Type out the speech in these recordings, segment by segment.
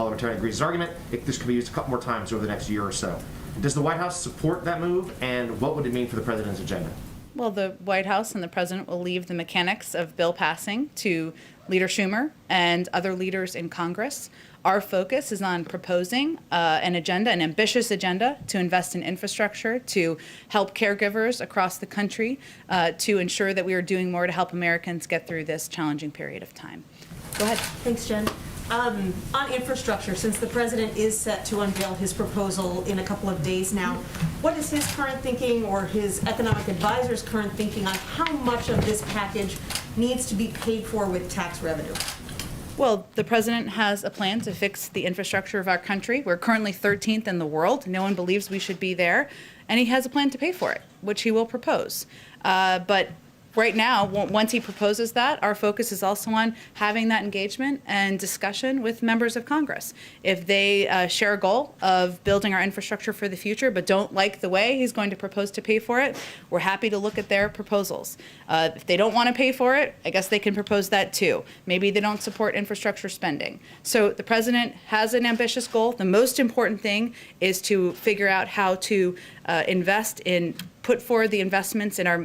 parliamentarian agrees his argument, this could be used a couple more times over the next year or so. Does the White House support that move, and what would it mean for the president's agenda? Well, the White House and the president will leave the mechanics of bill passing to Leader Schumer and other leaders in Congress. Our focus is on proposing an agenda, an ambitious agenda, to invest in infrastructure, to help caregivers across the country, to ensure that we are doing more to help Americans get through this challenging period of time. Go ahead. Thanks, Jen. On infrastructure, since the president is set to unveil his proposal in a couple of days now, what is his current thinking or his economic advisor's current thinking on how much of this package needs to be paid for with tax revenue? Well, the president has a plan to fix the infrastructure of our country. We're currently 13th in the world. No one believes we should be there. And he has a plan to pay for it, which he will propose. But right now, once he proposes that, our focus is also on having that engagement and discussion with members of Congress. If they share a goal of building our infrastructure for the future but don't like the way he's going to propose to pay for it, we're happy to look at their proposals. If they don't want to pay for it, I guess they can propose that too. Maybe they don't support infrastructure spending. So the president has an ambitious goal. The most important thing is to figure out how to put forward the investments in our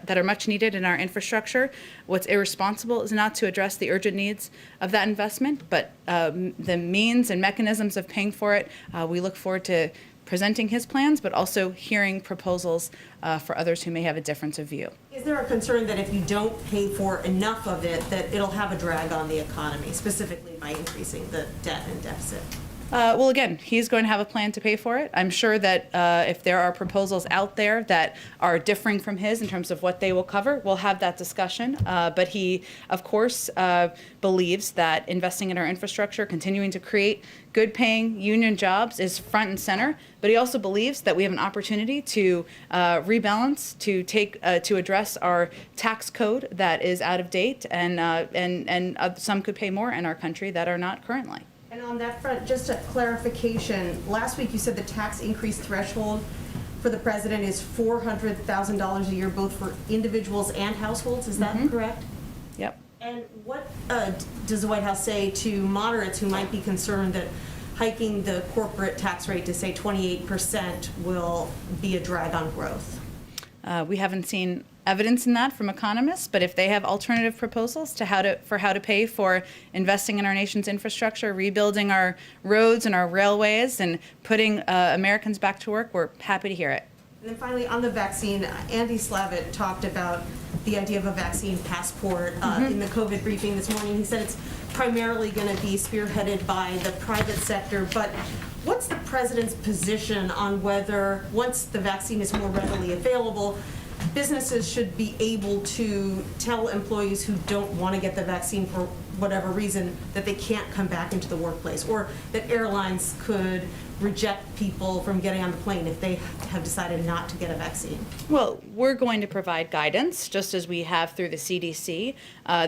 that are much needed in our infrastructure. What's irresponsible is not to address the urgent needs of that investment, but the means and mechanisms of paying for it. We look forward to presenting his plans, but also hearing proposals for others who may have a difference of view. Is there a concern that if you don't pay for enough of it, that it'll have a drag on the economy, specifically by increasing the debt and deficit? Well, again, he's going to have a plan to pay for it. I'm sure that if there are proposals out there that are differing from his in terms of what they will cover, we'll have that discussion. But he, of course, believes that investing in our infrastructure, continuing to create good-paying union jobs is front and center. But he also believes that we have an opportunity to rebalance, to address our tax code that is out of date, and some could pay more in our country that are not currently. And on that front, just a clarification, last week you said the tax increase threshold for the president is $400,000 a year, both for individuals and households. Is that correct? Yep. And what does the White House say to moderates who might be concerned that hiking the corporate tax rate to, say, 28% will be a drag on growth? We haven't seen evidence in that from economists, but if they have alternative proposals to how to pay for investing in our nation's infrastructure, rebuilding our roads and our railways, and putting Americans back to work, we're happy to hear it. And then finally, on the vaccine, Andy Slavitt talked about the idea of a vaccine passport in the COVID briefing this morning. He said it's primarily going to be spearheaded by the private sector, but what's the president's position on whether, once the vaccine is more readily available, businesses should be able to tell employees who don't want to get the vaccine for whatever reason that they can't come back into the workplace, or that airlines could reject people from getting on the plane if they have decided not to get a vaccine? Well, we're going to provide guidance, just as we have through the CDC.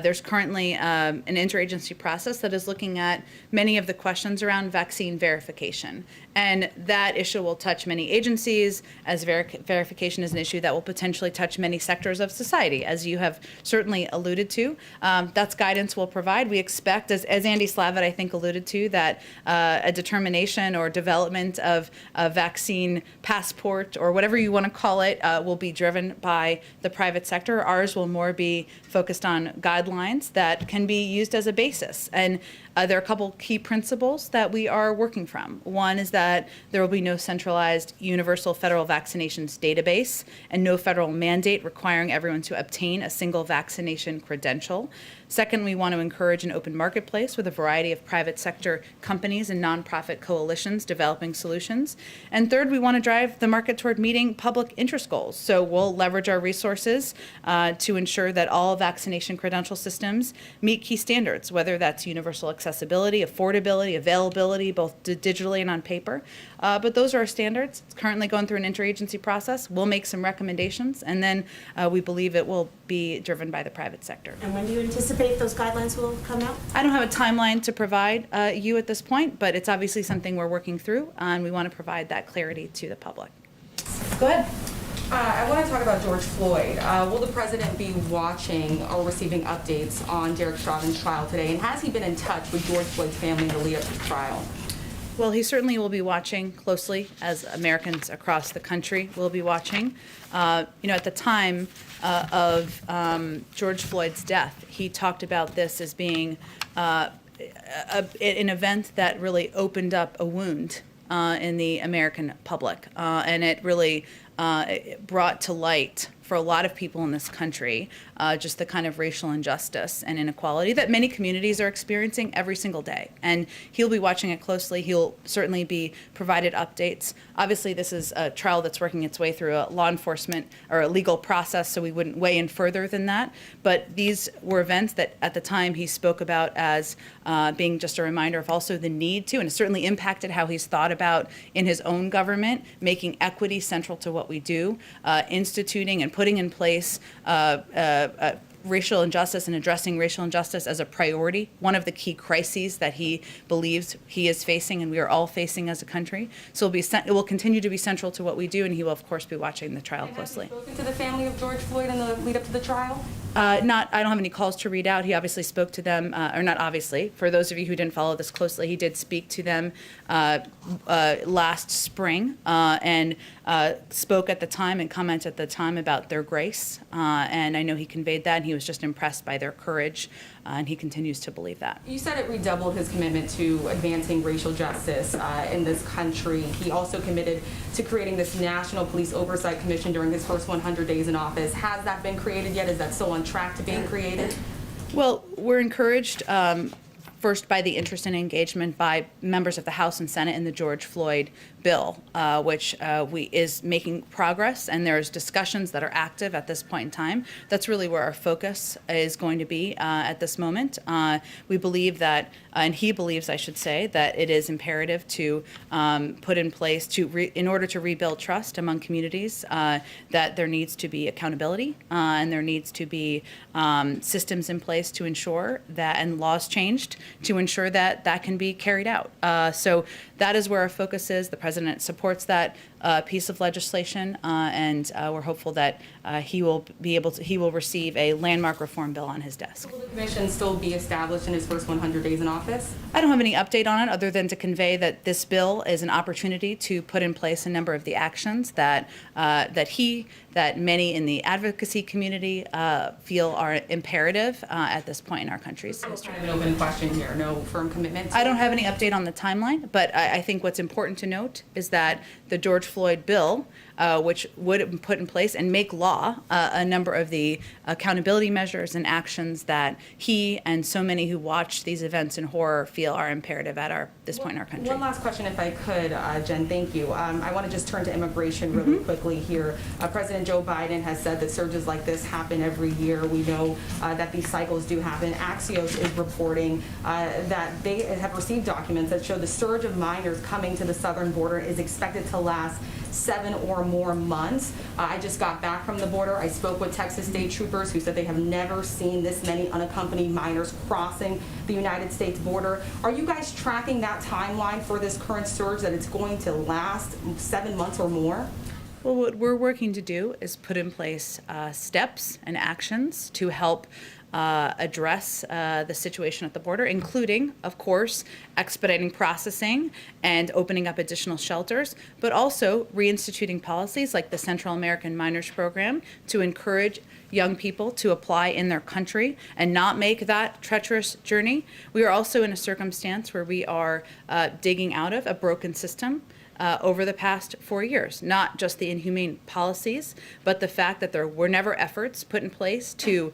There's currently an interagency process that is looking at many of the questions around vaccine verification. And that issue will touch many agencies, as verification is an issue that will potentially touch many sectors of society, as you have certainly alluded to. That's guidance we'll provide. We expect, as Andy Slavitt, I think, alluded to, that a determination or development of a vaccine passport, or whatever you want to call it, will be driven by the private sector. Ours will more be focused on guidelines that can be used as a basis. And there are a couple key principles that we are working from. One is that there will be no centralized universal federal vaccinations database and no federal mandate requiring everyone to obtain a single vaccination credential. Second, we want to encourage an open marketplace with a variety of private sector companies and nonprofit coalitions developing solutions. And third, we want to drive the market toward meeting public interest goals. So we'll leverage our resources to ensure that all vaccination credential systems meet key standards, whether that's universal accessibility, affordability, availability, both digitally and on paper. But those are our standards. It's currently going through an interagency process. We'll make some recommendations, and then we believe it will be driven by the private sector. And when do you anticipate those guidelines will come out? I don't have a timeline to provide you at this point, but it's obviously something we're working through, and we want to provide that clarity to the public. Go ahead. I want to talk about George Floyd. Will the president be watching or receiving updates on Derek Stravin's trial today? And has he been in touch with George Floyd's family in the lead up to the trial? Well, he certainly will be watching closely, as Americans across the country will be watching. At the time of George Floyd's death, he talked about this as being an event that really opened up a wound in the American public, and it really brought to light for a lot of people in this country just the kind of racial injustice and inequality that many communities are experiencing every single day. And he'll be watching it closely. He'll certainly be provided updates. Obviously, this is a trial that's working its way through a law enforcement or a legal process, so we wouldn't weigh in further than that. But these were events that at the time he spoke about as being just a reminder of also the need to, and it certainly impacted how he's thought about in his own government, making equity central to what we do, instituting and putting in place racial injustice and addressing racial injustice as a priority, one of the key crises that he believes he is facing and we are all facing as a country. So it will continue to be central to what we do, and he will, of course, be watching the trial closely. Have you spoken to the family of George Floyd in the lead up to the trial? I don't have any calls to read out. He obviously spoke to them, or not obviously. For those of you who didn't follow this closely, he did speak to them last spring and spoke at the time and commented at the time about their grace. And I know he conveyed that, and he was just impressed by their courage, and he continues to believe that. You said it redoubled his commitment to advancing racial justice in this country. He also committed to creating this National Police Oversight Commission during his first 100 days in office. Has that been created yet? Is that still on track to being created? Well, we're encouraged first by the interest and engagement by members of the House and Senate in the George Floyd bill, which is making progress, and there's discussions that are active at this point in time. That's really where our focus is going to be at this moment. We believe that, and he believes, I should say, that it is imperative to put in place in order to rebuild trust among communities, that there needs to be accountability and there needs to be systems in place to ensure that, and laws changed to ensure that that can be carried out. So that is where our focus is. The president supports that piece of legislation, and we're hopeful that he will receive a landmark reform bill on his desk. Will the commission still be established in his first 100 days in office? I don't have any update on it other than to convey that this bill is an opportunity to put in place a number of the actions that many in the advocacy community feel are imperative at this point in our country's history. Kind of an open question here. No firm commitment. I don't have any update on the timeline, but I think what's important to note is that the George Floyd bill, which would put in place and make law a number of the accountability measures and actions that he and so many who watched these events in horror feel are imperative at this point in our country. One last question, if I could, Jen, thank you. I want to just turn to immigration really quickly here. President Joe Biden has said that surges like this happen every year. We know that these cycles do happen. Axios is reporting that they have received documents that show the surge of minors coming to the southern border is expected to last 7 or more months. I just got back from the border. I spoke with Texas state troopers who said they have never seen this many unaccompanied minors crossing the United States border. Are you guys tracking that timeline for this current surge, that it's going to last 7 months or more? Well, what we're working to do is put in place steps and actions to help address the situation at the border, including, of course, expediting processing and opening up additional shelters, but also reinstituting policies like the Central American Minors Program to encourage young people to apply in their country and not make that treacherous journey. We are also in a circumstance where we are digging out of a broken system over the past 4 years, not just the inhumane policies, but the fact that there were never efforts put in place to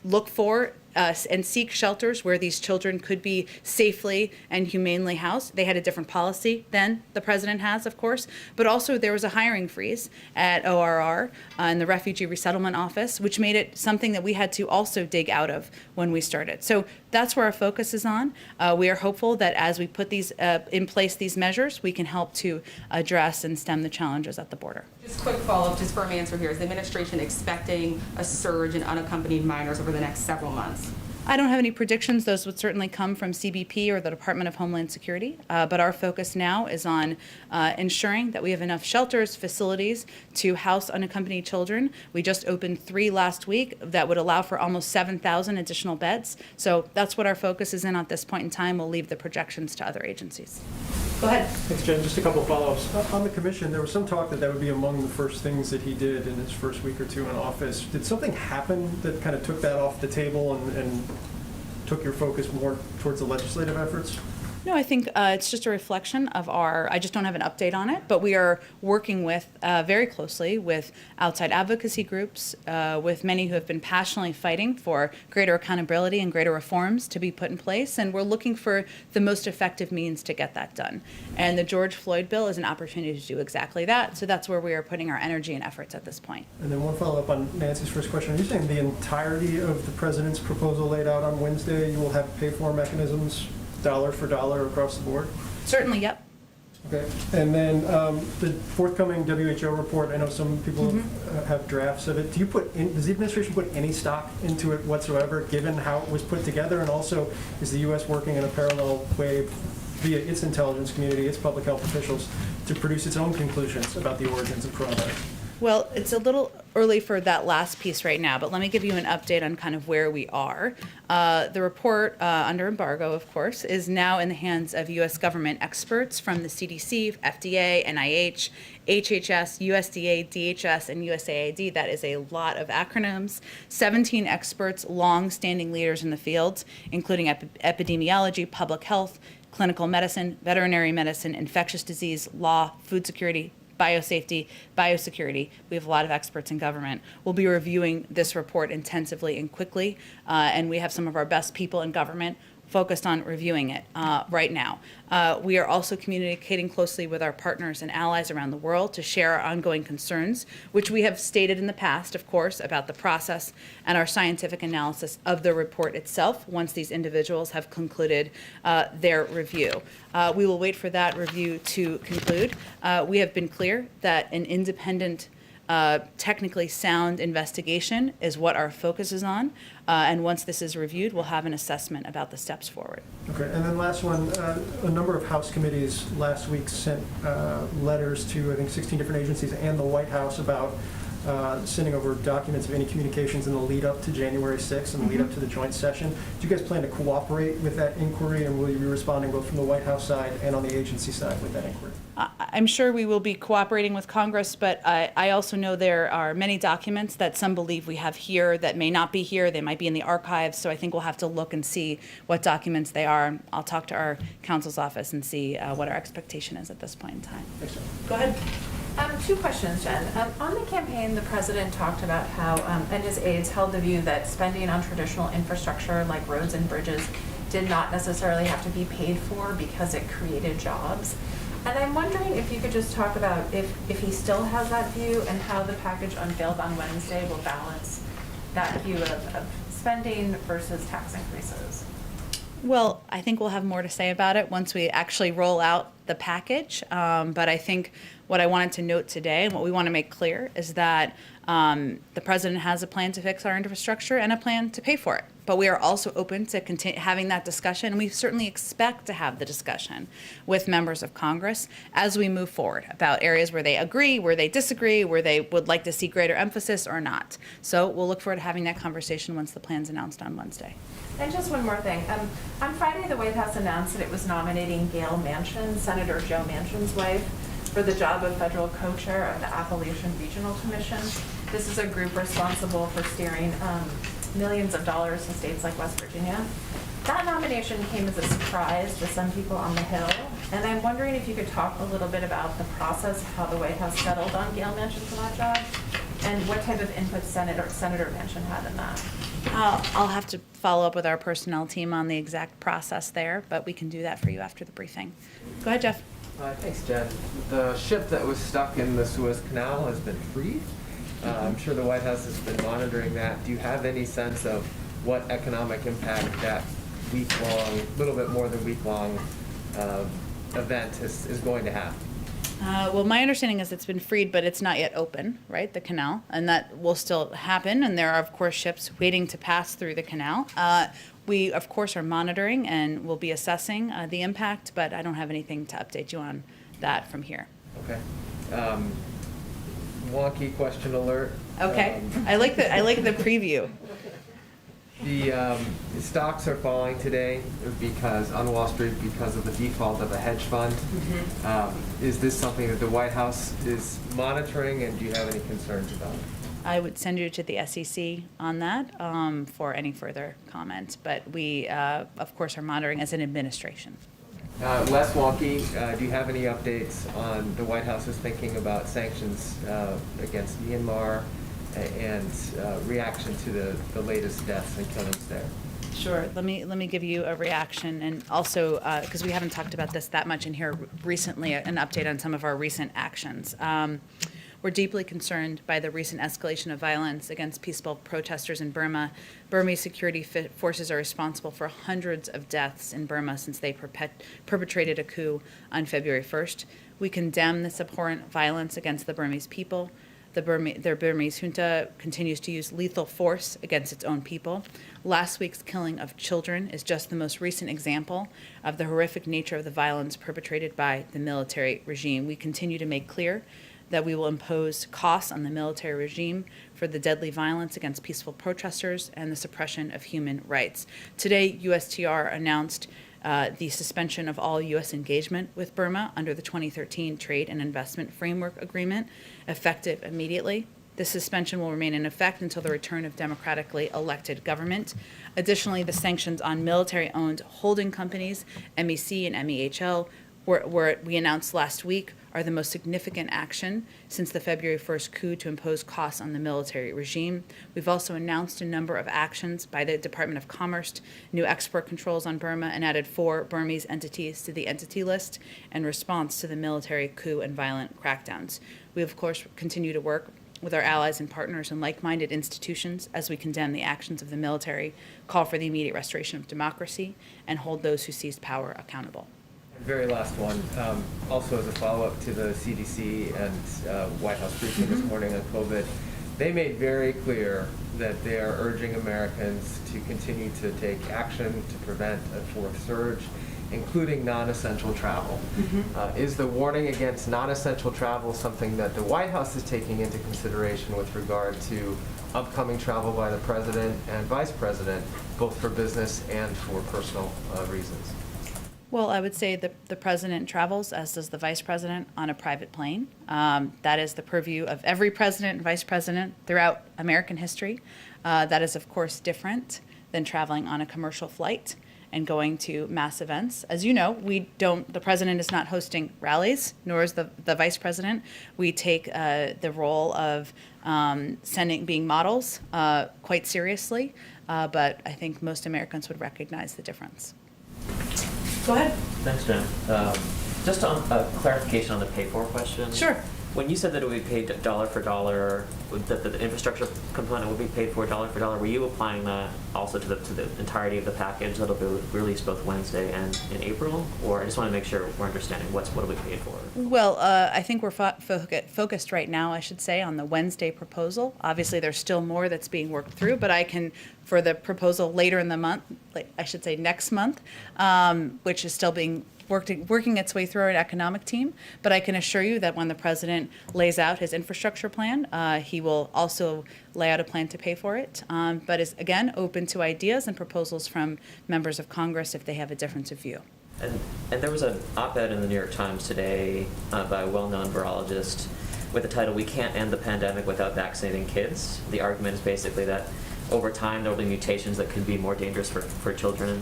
look for and seek shelters where these children could be safely and humanely housed. They had a different policy than the president has, of course, but also there was a hiring freeze at ORR in the Refugee Resettlement Office, which made it something that we had to also dig out of when we started. So that's where our focus is on. We are hopeful that as we put these in place, these measures, we can help to address and stem the challenges at the border. Just quick follow-up, just firm answer here. Is the administration expecting a surge in unaccompanied minors over the next several months? I don't have any predictions. Those would certainly come from CBP or the Department of Homeland Security. But our focus now is on ensuring that we have enough shelters, facilities to house unaccompanied children. We just opened 3 last week that would allow for almost 7,000 additional beds. So that's what our focus is in at this point in time. We'll leave the projections to other agencies. Go ahead. Thanks, Jen. Just a couple of follow-ups. On the commission, there was some talk that would be among the first things that he did in his first week or two in office. Did something happen that kind of took that off the table and took your focus more towards the legislative efforts? No, I think it's just a reflection of I just don't have an update on it, but we are working with very closely with outside advocacy groups, with many who have been passionately fighting for greater accountability and greater reforms to be put in place, and we're looking for the most effective means to get that done. And the George Floyd bill is an opportunity to do exactly that, so that's where we are putting our energy and efforts at this point. And then one follow-up on Nancy's first question. Are you saying the entirety of the president's proposal laid out on Wednesday, you will have pay-for mechanisms dollar for dollar across the board? Certainly, yep. Okay. And then the forthcoming WHO report, I know some people have drafts of it. Does the administration put any stock into it whatsoever, given how it was put together? And also, is the U.S. working in a parallel way via its intelligence community, its public health officials, to produce its own conclusions about the origins of coronavirus? Well, it's a little early for that last piece right now, but let me give you an update on kind of where we are. The report, under embargo, of course, is now in the hands of U.S. government experts from the CDC, FDA, NIH, HHS, USDA, DHS, and USAID. That is a lot of acronyms. 17 experts, long-standing leaders in the fields, including epidemiology, public health, clinical medicine, veterinary medicine, infectious disease, law, food security, biosafety, biosecurity. We have a lot of experts in government. We'll be reviewing this report intensively and quickly, and we have some of our best people in government focused on reviewing it right now. We are also communicating closely with our partners and allies around the world to share our ongoing concerns, which we have stated in the past, of course, about the process and our scientific analysis of the report itself once these individuals have concluded their review. We will wait for that review to conclude. We have been clear that an independent technically sound investigation is what our focus is on. And once this is reviewed, we'll have an assessment about the steps forward. Okay, and then last one, a number of House committees last week sent letters to, I think, 16 different agencies and the White House about sending over documents of any communications in the lead up to January 6th and the lead up to the joint session. Do you guys plan to cooperate with that inquiry, and will you be responding both from the White House side and on the agency side with that inquiry? I'm sure we will be cooperating with Congress, but I also know there are many documents that some believe we have here that may not be here. They might be in the archives, so I think we'll have to look and see what documents they are. I'll talk to our counsel's office and see what our expectation is at this point in time. Thanks, Jen. Go ahead. 2 questions, Jen. On the campaign, the president talked about how, and his aides held the view that spending on traditional infrastructure like roads and bridges did not necessarily have to be paid for because it created jobs. And I'm wondering if you could just talk about if he still has that view and how the package unveiled on Wednesday will balance that view of spending versus tax increases. Well, I think we'll have more to say about it once we actually roll out the package. But I think what I wanted to note today and what we want to make clear is that the president has a plan to fix our infrastructure and a plan to pay for it. But we are also open to having that discussion, and we certainly expect to have the discussion with members of Congress as we move forward about areas where they agree, where they disagree, where they would like to see greater emphasis or not. So we'll look forward to having that conversation once the plan's announced on Wednesday. And just one more thing. On Friday, the White House announced that it was nominating Gail Manchin, Senator Joe Manchin's wife, for the job of federal co-chair of the Appalachian Regional Commission. This is a group responsible for steering millions of dollars in states like West Virginia. That nomination came as a surprise to some people on the Hill, and I'm wondering if you could talk a little bit about the process of how the White House settled on Gail Manchin for that job, and what type of input Senator Manchin had in that. I'll have to follow up with our personnel team on the exact process there, but we can do that for you after the briefing. Go ahead, Jeff. Thanks, Jen. The ship that was stuck in the Suez Canal has been freed. I'm sure the White House has been monitoring that. Do you have any sense of what economic impact that week-long, little bit more than week-long event is going to have? Well, my understanding is it's been freed, but it's not yet open, right, the canal, and that will still happen, and there are, of course, ships waiting to pass through the canal. We, of course, are monitoring and will be assessing the impact, but I don't have anything to update you on that from here. Okay. Wonky question alert. Okay, I like the preview. The stocks are falling today because on Wall Street because of the default of a hedge fund. Is this something that the White House is monitoring, and do you have any concerns about it? I would send you to the SEC on that for any further comment, but we, of course, are monitoring as an administration. Less wonky, do you have any updates on the White House's thinking about sanctions against Myanmar and reaction to the latest deaths and killings there? Sure. Let me give you a reaction, and also because we haven't talked about this that much in here recently, an update on some of our recent actions. We're deeply concerned by the recent escalation of violence against peaceful protesters in Burma. Burmese security forces are responsible for hundreds of deaths in Burma since they perpetrated a coup on February 1st. We condemn this abhorrent violence against the Burmese people. Their Burmese junta continues to use lethal force against its own people. Last week's killing of children is just the most recent example of the horrific nature of the violence perpetrated by the military regime. We continue to make clear that we will impose costs on the military regime for the deadly violence against peaceful protesters and the suppression of human rights. Today, USTR announced the suspension of all U.S. engagement with Burma under the 2013 Trade and Investment Framework Agreement, effective immediately. This suspension will remain in effect until the return of democratically elected government. Additionally, the sanctions on military-owned holding companies, MEC and MEHL, were we announced last week, are the most significant action since the February 1st coup to impose costs on the military regime. We've also announced a number of actions by the Department of Commerce, new export controls on Burma, and added 4 Burmese entities to the entity list in response to the military coup and violent crackdowns. We, of course, continue to work with our allies and partners and like-minded institutions as we condemn the actions of the military, call for the immediate restoration of democracy, and hold those who seized power accountable. Very last one, also as a follow-up to the CDC and White House briefing this morning on COVID, they made very clear that they are urging Americans to continue to take action to prevent a fourth surge, including non-essential travel. Is the warning against non-essential travel something that the White House is taking into consideration with regard to upcoming travel by the President and Vice President, both for business and for personal reasons? Well, I would say the president travels, as does the vice president, on a private plane. That is the purview of every president and vice president throughout American history. That is, of course, different than traveling on a commercial flight and going to mass events. As you know, the president is not hosting rallies, nor is the vice president. We take the role of being models quite seriously, but I think most Americans would recognize the difference. Go ahead. Thanks, Jen. Just on clarification on the pay-for question. Sure. When you said that it would be paid dollar for dollar, that the infrastructure component would be paid for dollar, were you applying that also to the entirety of the package that'll be released both Wednesday and in April? Or I just want to make sure we're understanding what will be paid for. Well, I think we're focused right now, I should say, on the Wednesday proposal. Obviously, there's still more that's being worked through, but I can, for the proposal later in the month, I should say next month, which is still being working its way through our economic team, but I can assure you that when the president lays out his infrastructure plan, he will also lay out a plan to pay for it, but is, again, open to ideas and proposals from members of Congress if they have a difference of view. And there was an op-ed in the New York Times today by a well-known virologist with the title, "We Can't End the Pandemic Without Vaccinating Kids." The argument is basically that over time there will be mutations that could be more dangerous for children.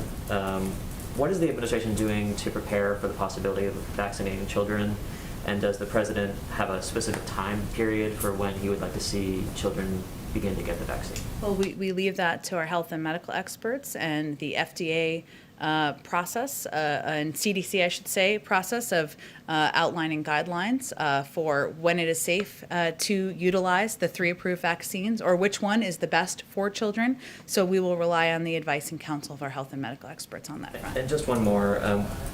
What is the administration doing to prepare for the possibility of vaccinating children? And does the president have a specific time period for when he would like to see children begin to get the vaccine? Well, we leave that to our health and medical experts and the FDA process, and CDC, I should say, process of outlining guidelines for when it is safe to utilize the 3 approved vaccines, or which one is the best for children. So we will rely on the advice and counsel of our health and medical experts on that front. And just one more.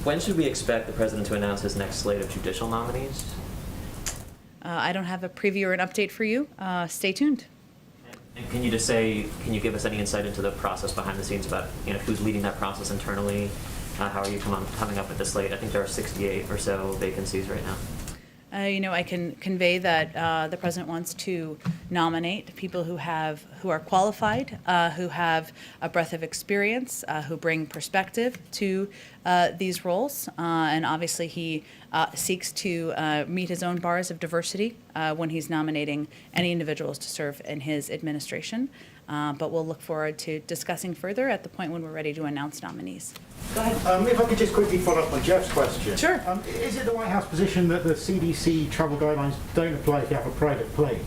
When should we expect the president to announce his next slate of judicial nominees? I don't have a preview or an update for you. Stay tuned. And can you just say, can you give us any insight into the process behind the scenes about, who's leading that process internally? How are you coming up with the slate? I think there are 68 or so vacancies right now. I can convey that the president wants to nominate people who are qualified, who have a breadth of experience, who bring perspective to these roles, and obviously he seeks to meet his own bars of diversity when he's nominating any individuals to serve in his administration. But we'll look forward to discussing further at the point when we're ready to announce nominees. Go ahead. If I could just quickly follow up on Jeff's question. Sure. Is it the White House position that the CDC travel guidelines don't apply if you have a private plane?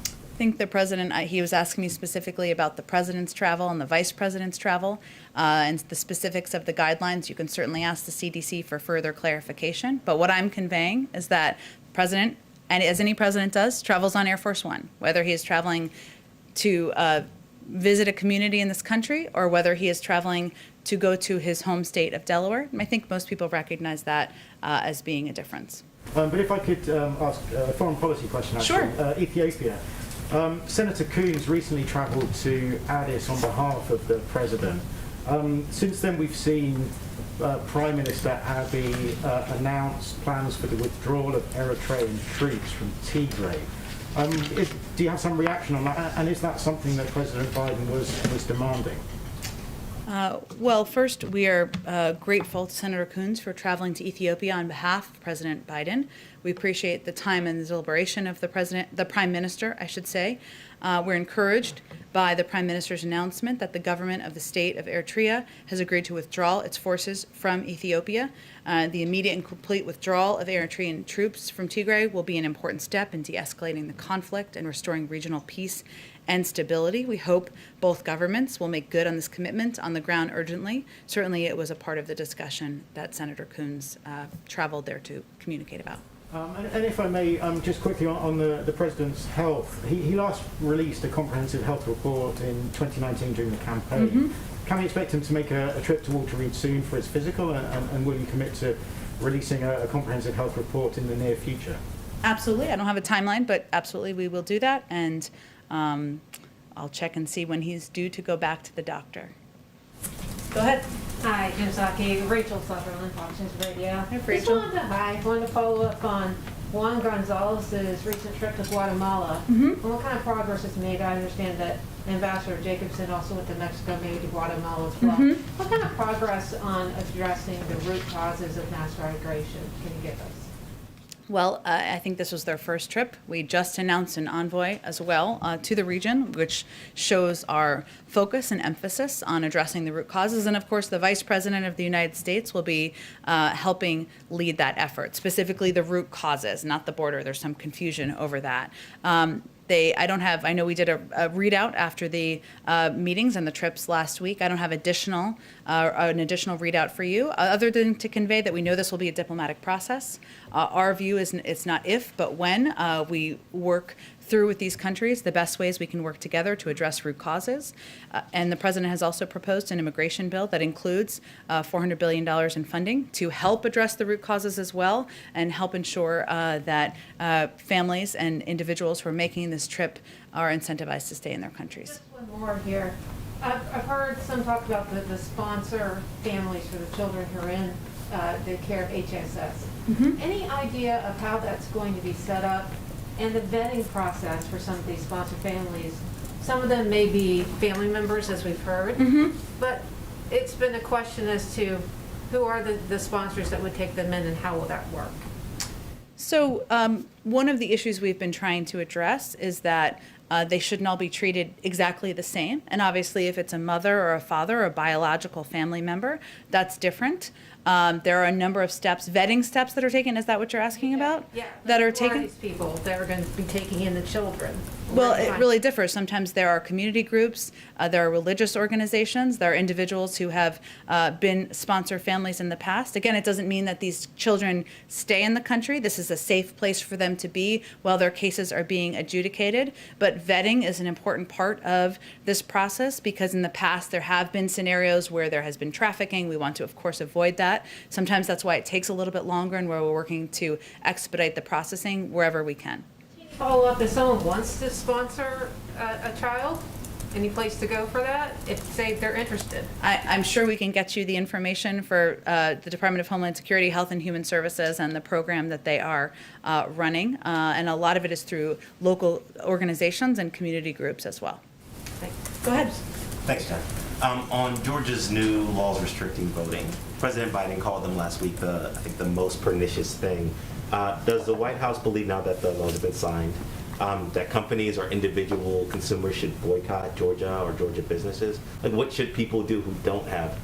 I think the president, he was asking me specifically about the president's travel and the vice president's travel, and the specifics of the guidelines. You can certainly ask the CDC for further clarification. But what I'm conveying is that the president, and as any president does, travels on Air Force One, whether he is traveling to visit a community in this country or whether he is traveling to go to his home state of Delaware. And I think most people recognize that as being a difference. But if I could ask a foreign policy question, actually. Sure. Ethiopia. Senator Coons recently travelled to Addis on behalf of the president. Since then, we've seen Prime Minister Abiy announce plans for the withdrawal of Eritrean troops from Tigray. Do you have some reaction on that? And is that something that President Biden was demanding? Well, first, we are grateful to Senator Coons for traveling to Ethiopia on behalf of President Biden. We appreciate the time and the deliberation of the Prime Minister, I should say. We're encouraged by the Prime Minister's announcement that the government of the state of Eritrea has agreed to withdraw its forces from Ethiopia. The immediate and complete withdrawal of Eritrean troops from Tigray will be an important step in de-escalating the conflict and restoring regional peace and stability. We hope both governments will make good on this commitment on the ground urgently. Certainly it was a part of the discussion that Senator Coons traveled there to communicate about. And if I may, just quickly on the President's health, he last released a comprehensive health report in 2019 during the campaign. Mm-hmm. Can we expect him to make a trip to Walter Reed soon for his physical, and will you commit to releasing a comprehensive health report in the near future? Absolutely. I don't have a timeline, but absolutely we will do that, and I'll check and see when he's due to go back to the doctor. Go ahead. Hi, Jen Psaki, Rachel Sutherland, Fox News Radio. Hi, Rachel. Wanted to follow up on Juan Gonzalez's recent trip to Guatemala. Mm-hmm. And what kind of progress is made? I understand that Ambassador Jacobson also went to Mexico, maybe to Guatemala as well. Mm-hmm. What kind of progress on addressing the root causes of mass migration can you give us? Well, I think this was their first trip. We just announced an envoy as well to the region, which shows our focus and emphasis on addressing the root causes. And of course, the Vice President of the United States will be helping lead that effort, specifically the root causes, not the border. There's some confusion over that. I know we did a readout after the meetings and the trips last week. I don't have an additional readout for you, other than to convey that we know this will be a diplomatic process. Our view is it's not if, but when we work through with these countries, the best ways we can work together to address root causes. And the president has also proposed an immigration bill that includes $400 billion in funding to help address the root causes as well and help ensure that families and individuals who are making this trip are incentivized to stay in their countries. Just one more here. I've heard some talk about the sponsor families for the children who are in the care of HSS. Mm-hmm. Any idea of how that's going to be set up? And the vetting process for some of these sponsor families, some of them may be family members, as we've heard, Mm-hmm. but it's been a question as to who are the sponsors that would take them in and how will that work? So one of the issues we've been trying to address is that they shouldn't all be treated exactly the same. And obviously, if it's a mother or a father or a biological family member, that's different. There are a number of vetting steps that are taken. Is that what you're asking about? Yeah. That are Who taken? these people that are going to be taking in the children? Well, it really differs. Sometimes there are community groups, there are religious organizations, there are individuals who have been sponsor families in the past. Again, it doesn't mean that these children stay in the country. This is a safe place for them to be while their cases are being adjudicated. But vetting is an important part of this process because in the past there have been scenarios where there has been trafficking. We want to, of course, avoid that. Sometimes that's why it takes a little bit longer and where we're working to expedite the processing wherever we can. Follow up, if someone wants to sponsor a child, any place to go for that, if, say, they're interested? I'm sure we can get you the information for the Department of Homeland Security, Health and Human Services, and the program that they are running. And a lot of it is through local organizations and community groups as well. Go ahead. Thanks, Jen. On Georgia's new laws restricting voting, President Biden called them last week I think the most pernicious thing. Does the White House believe now that the laws have been signed that companies or individual consumers should boycott Georgia or Georgia businesses? Like, what should people do who don't have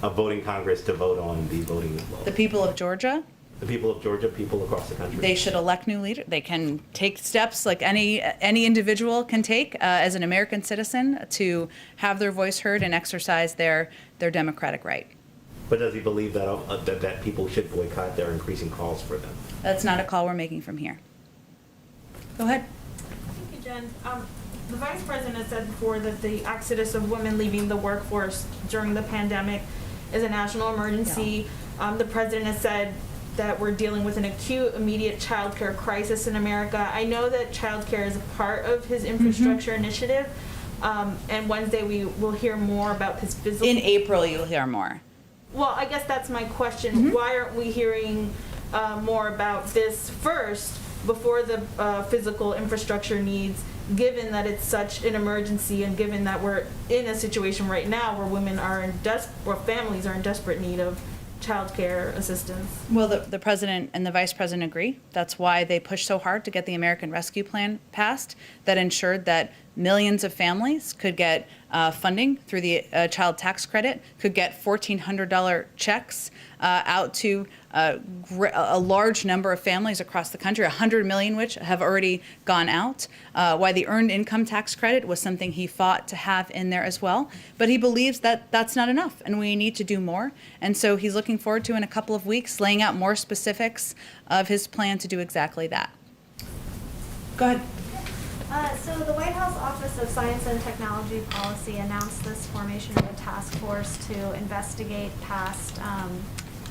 a voting Congress to vote on the voting laws? The people of Georgia, The people of Georgia, people across the country. they should elect new leaders. They can take steps like any individual can take as an American citizen to have their voice heard and exercise their democratic right. But does he believe that that people should boycott? There are increasing calls for them. That's not a call we're making from here. Go ahead. Thank you, Jen. The Vice President has said before that the exodus of women leaving the workforce during the pandemic is a national emergency. The President has said that we're dealing with an acute, immediate childcare crisis in America. I know that childcare is a part of his infrastructure initiative, and Wednesday we will hear more about his physical... In April, you'll hear more. Well, I guess that's my question. Why aren't we hearing more about this first before the physical infrastructure needs, given that it's such an emergency and given that we're in a situation right now where women are where families are in desperate need of child care assistance? Well, the president and the vice president agree. That's why they pushed so hard to get the American Rescue Plan passed that ensured that millions of families could get funding through the child tax credit, could get $1,400 checks out to a large number of families across the country, 100 million which have already gone out. Why the earned income tax credit was something he fought to have in there as well. But he believes that that's not enough and we need to do more. And so he's looking forward to, in a couple of weeks, laying out more specifics of his plan to do exactly that. Go ahead. So the White House Office of Science and Technology Policy announced this formation of a task force to investigate past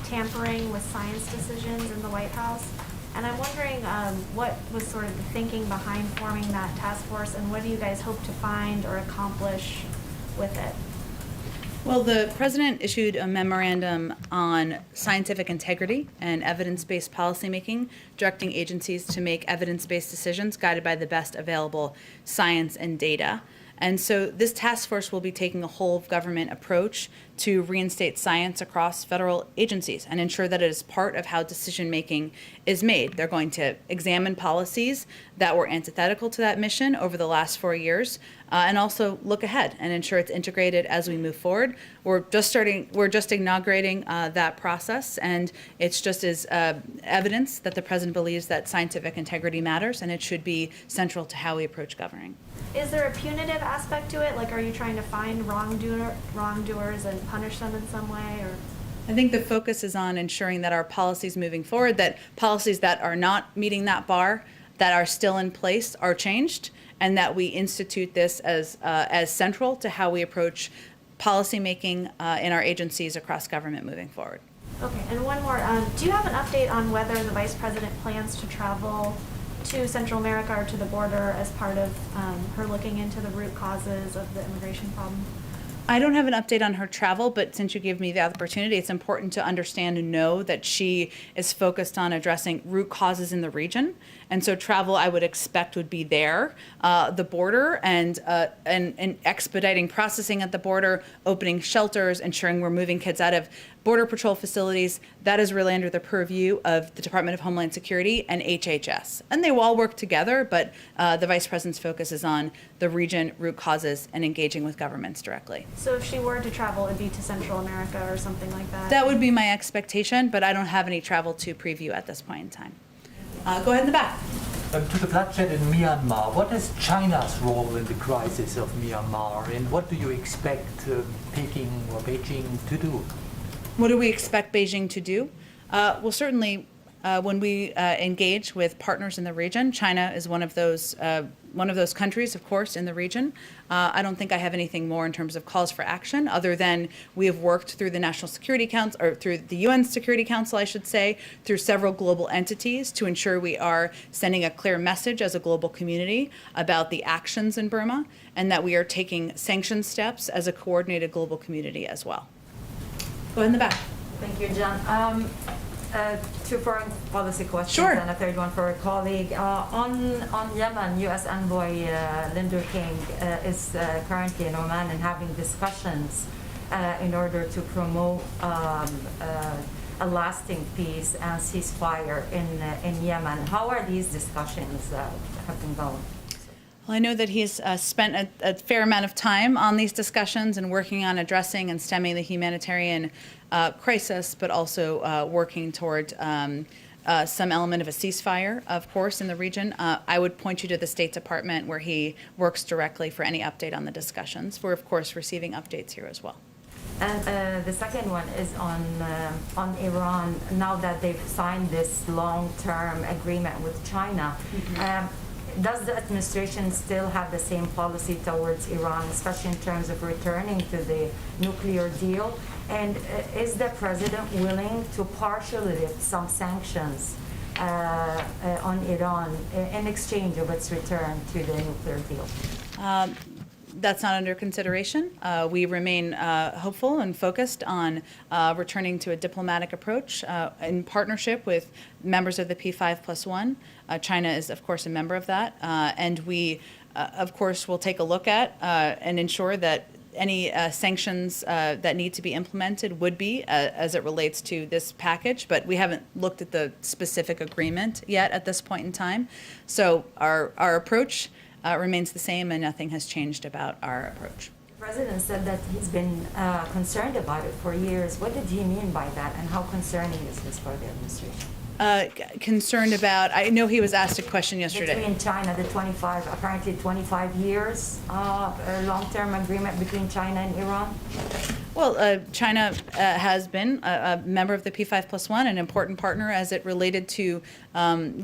tampering with science decisions in the White House. And I'm wondering what was sort of the thinking behind forming that task force, and what do you guys hope to find or accomplish with it? Well, the president issued a memorandum on scientific integrity and evidence-based policymaking, directing agencies to make evidence-based decisions guided by the best available science and data. And so this task force will be taking a whole of government approach to reinstate science across federal agencies and ensure that it is part of how decision-making is made. They're going to examine policies that were antithetical to that mission over the last 4 years, and also look ahead and ensure it's integrated as we move forward. We're just inaugurating that process, and it's just as evidence that the president believes that scientific integrity matters, and it should be central to how we approach governing. Is there a punitive aspect to it? Like, are you trying to find wrongdoers and punish them in some way, or? I think the focus is on ensuring that our policies moving forward, that policies that are not meeting that bar, that are still in place, are changed, and that we institute this as central to how we approach policymaking in our agencies across government moving forward. Okay, and one more. Do you have an update on whether the Vice President plans to travel to Central America or to the border as part of her looking into the root causes of the immigration problem? I don't have an update on her travel, but since you gave me the opportunity, it's important to understand and know that she is focused on addressing root causes in the region. And so travel, I would expect, would be there, the border, and expediting processing at the border, opening shelters, ensuring we're moving kids out of Border Patrol facilities. That is really under the purview of the Department of Homeland Security and HHS. And they will all work together, but the Vice President's focus is on the region, root causes, and engaging with governments directly. So if she were to travel, it would be to Central America or something like that? That would be my expectation, but I don't have any travel to preview at this point in time. Go ahead in the back. to the bloodshed in Myanmar. What is China's role in the crisis of Myanmar, and what do you expect Peking or Beijing to do? What do we expect Beijing to do? Well, certainly when we engage with partners in the region, China is one of those countries, of course, in the region. I don't think I have anything more in terms of calls for action, other than we have worked through the National Security Council, or through the UN Security Council, I should say, through several global entities to ensure we are sending a clear message as a global community about the actions in Burma, and that we are taking sanction steps as a coordinated global community as well. Go ahead in the back. Thank you, Jen. Two foreign policy questions Sure. and a third one for a colleague. On Yemen, U.S. Envoy Linder King is currently in Oman and having discussions in order to promote a lasting peace and ceasefire in Yemen. How are these discussions have been going? Well, I know that he's spent a fair amount of time on these discussions and working on addressing and stemming the humanitarian crisis, but also working toward some element of a ceasefire, of course, in the region. I would point you to the State Department, where he works directly for any update on the discussions. We're, of course, receiving updates here as well. And the second one is on Iran. Now that they've signed this long-term agreement with China, does the administration still have the same policy towards Iran, especially in terms of returning to the nuclear deal? And is the president willing to partially lift some sanctions on Iran in exchange of its return to the nuclear deal? That's not under consideration. We remain hopeful and focused on returning to a diplomatic approach in partnership with members of the P5+1. China is, of course, a member of that. And we, of course, will take a look at and ensure that any sanctions that need to be implemented would be as it relates to this package. But we haven't looked at the specific agreement yet at this point in time. So our approach remains the same, and nothing has changed about our approach. The president said that he's been concerned about it for years. What did he mean by that, and how concerning is this for the administration? Concerned about, I know he was asked a question yesterday. Between China, the 25 years long-term agreement between China and Iran? Well, China has been a member of the P5+1, an important partner as it related to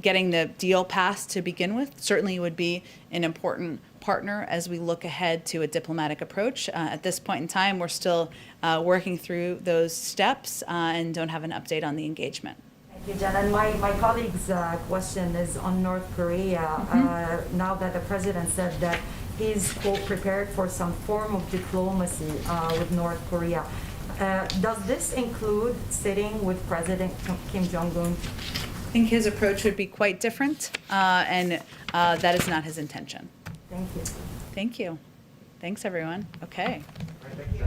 getting the deal passed to begin with. Certainly would be an important partner as we look ahead to a diplomatic approach. At this point in time, we're still working through those steps and don't have an update on the engagement. Thank you, Jen. And my colleague's question is on North Korea. Now that the president said that he's, quote, prepared for some form of diplomacy with North Korea. Does this include sitting with President Kim Jong-un? I think his approach would be quite different, and that is not his intention. Thank you. Thank you. Thanks, everyone. Okay. Thank you.